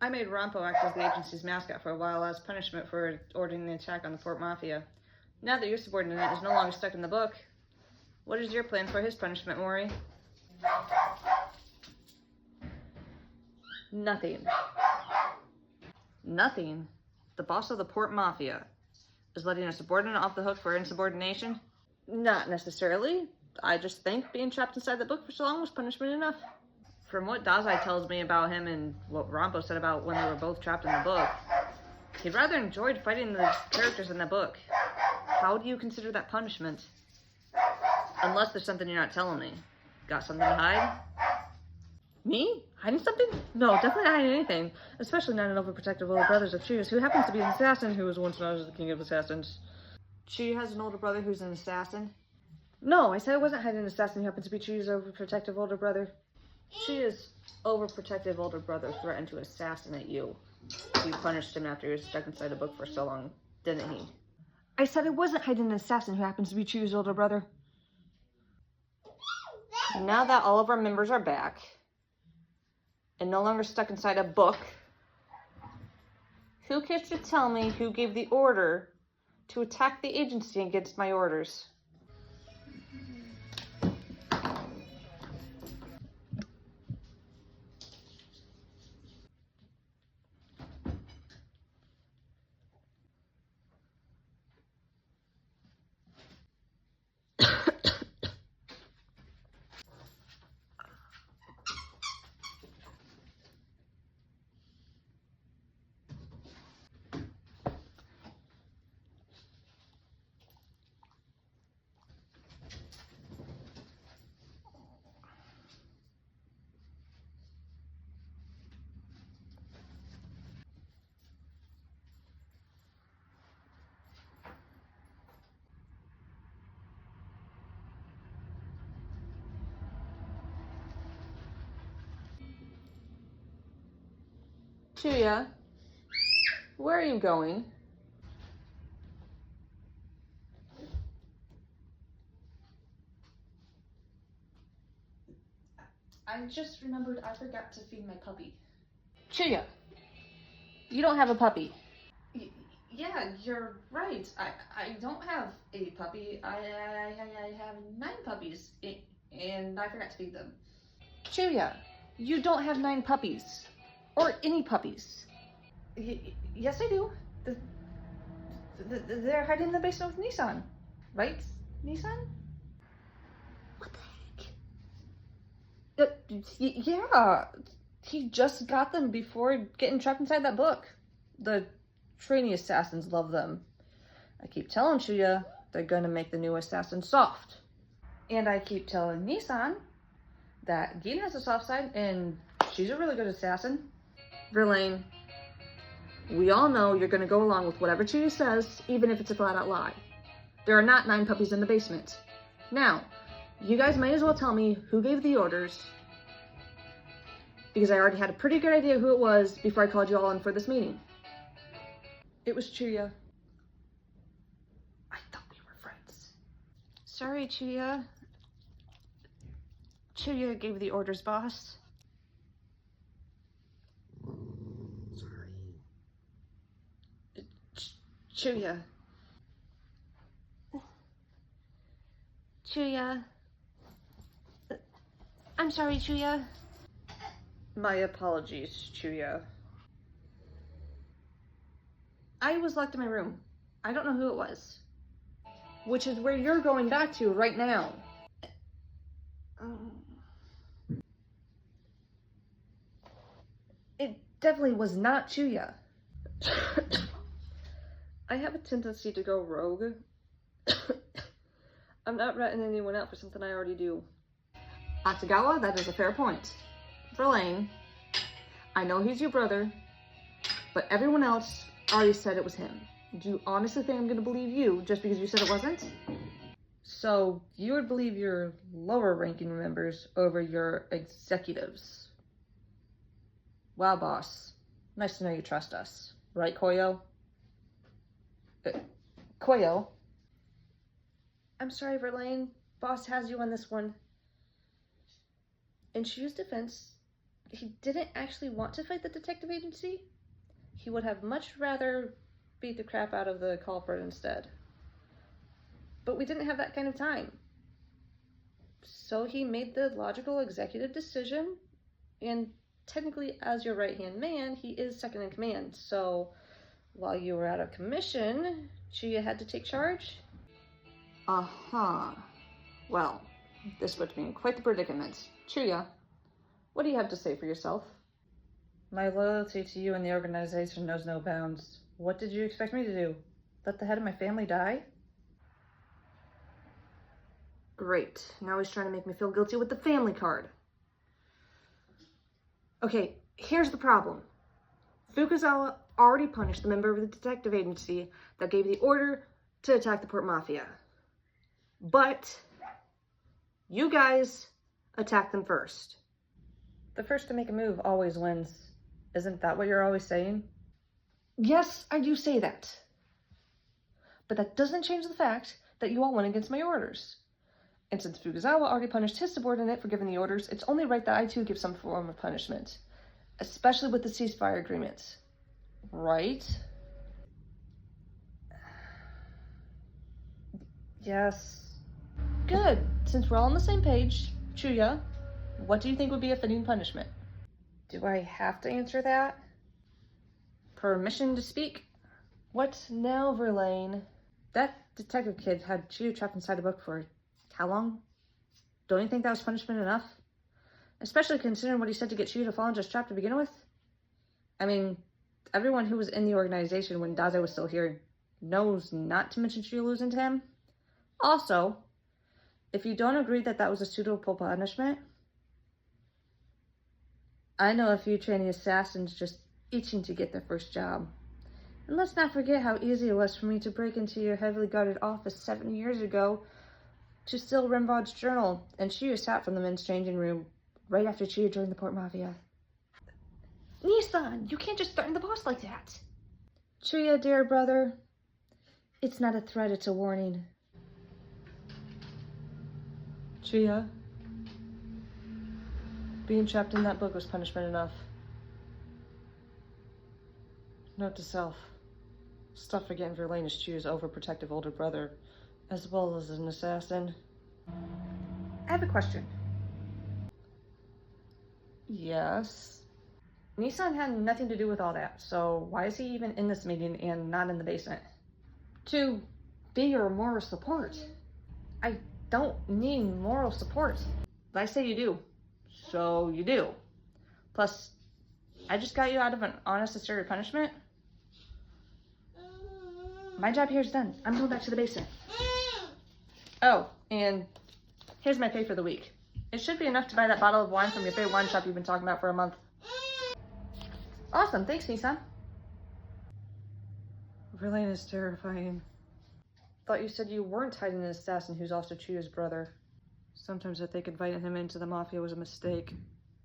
I made Rompo act as the agency's mascot for a while as punishment for ordering the attack on the Port Mafia. Now that your subordinate is no longer stuck in the book, what is your plan for his punishment, Maury? Nothing. Nothing? The boss of the Port Mafia is letting a subordinate off the hook for insubordination? Not necessarily. I just think being trapped inside the book for so long was punishment enough. From what Dazai tells me about him and what Rompo said about when they were both trapped in the book, he rather enjoyed fighting the characters in the book. How do you consider that punishment? Unless there's something you're not telling me. Got something to hide? Me? Hiding something? No, definitely not hiding anything. Especially not an overprotective older brother of Chuya's, who happens to be an assassin who was once known as the king of assassins. Chuya has an older brother who's an assassin? No, I said I wasn't hiding an assassin who happens to be Chuya's overprotective older brother. Chuya's overprotective older brother threatened to assassinate you. You punished him after he was stuck inside a book for so long, didn't he? I said I wasn't hiding an assassin who happens to be Chuya's older brother. Now that all of our members are back, and no longer stuck inside a book, who cares to tell me who gave the order to attack the agency against my orders? Chuya, where are you going? I just remembered I forgot to feed my puppy. Chuya, you don't have a puppy. Yeah, you're right. I don't have a puppy. I have 9 puppies, and I forgot to feed them. Chuya, you don't have 9 puppies. Or any puppies. Yes, I do. They're hiding in the basement with Nissan. Right, Nissan? What the heck? Yeah. He just got them before getting trapped inside that book. The trainee assassins love them. I keep telling Chuya they're gonna make the new assassin soft. And I keep telling Nissan that Gina has a soft side and she's a really good assassin. Verlaine, we all know you're going to go along with whatever Chuya says, even if it's a flat-out lie. There are not 9 puppies in the basement. Now, you guys might as well tell me who gave the orders, because I already had a pretty good idea who it was before I called you all in for this meeting. It was Chuya. I thought we were friends. Sorry, Chuya. Chuya gave the orders, boss. Chuya. Chuya. I'm sorry, Chuya. My apologies, Chuya. I was locked in my room. I don't know who it was. Which is where you're going back to right now. It definitely was not Chuya. I have a tendency to go rogue. I'm not ratting anyone out for something I already do. Atagawa, that is a fair point. Verlaine, I know he's your brother, but everyone else already said it was him. Do you honestly think I'm gonna believe you just because you said it wasn't? So, you would believe your lower ranking members over your executives. Wow, boss. Nice to know you trust us. Right, Koyo? Koyo? I'm sorry, Verlaine. Boss has you on this one. In Chuya's defense, he didn't actually want to fight the detective agency. He would have much rather beat the crap out of the culprit instead. But we didn't have that kind of time. So he made the logical executive decision, and technically as your right-hand man, he is second in command. So while you were out of commission, Chuya had to take charge. Uh-huh. Well, this puts me in quite the predicament. Chuya, what do you have to say for yourself? My loyalty to you and the organization knows no bounds. What did you expect me to do? Let the head of my family die? Great. Now he's trying to make me feel guilty with the family card. Okay, here's the problem. Fukuzawa already punished the member of the detective agency that gave the order to attack the Port Mafia. But you guys attacked them first. The first to make a move always wins. Isn't that what you're always saying? Yes, I do say that. But that doesn't change the fact that you all went against my orders. And since Fukuzawa already punished his subordinate for giving the orders, it's only right that I too give some form of punishment. Especially with the ceasefire agreement. Right? Yes. Good. Since we're all on the same page, Chuya, what do you think would be a fitting punishment? Do I have to answer that? Permission to speak? What now, Verlaine? That detective kid had Chuya trapped inside a book for how long? Don't you think that was punishment enough? Especially considering what he said to get Chuya to fall into his trap to begin with? I mean, everyone who was in the organization when Daze was still here knows not to mention Chuya losing to him. Also, if you don't agree that that was a suitable punishment, I know a few trainee assassins just itching to get their first job. And let's not forget how easy it was for me to break into your heavily guarded office 7 years ago to steal Rimbaud's journal, and Chuya sat from the men's changing room right after Chuya joined the Port Mafia. Nissan, you can't just threaten the boss like that. Chuya, dear brother, it's not a threat, it's a warning. Chuya, being trapped in that book was punishment enough. Note to self, stop forgetting Verlaine is Chuya's overprotective older brother, as well as an assassin. I have a question. Yes? Nissan had nothing to do with all that, so why is he even in this meeting and not in the basement? To be your moral support. I don't need moral support. But I say you do. So you do. Plus, I just got you out of an unnecessary punishment. My job here is done. I'm going back to the basement. Oh, and here's my pay for the week. It should be enough to buy that bottle of wine from your favorite wine shop you've been talking about for a month. Awesome, thanks, Nissan. Verlaine is terrifying. Thought you said you weren't hiding an assassin who's also Chuya's brother. Sometimes I think inviting him into the Mafia was a mistake.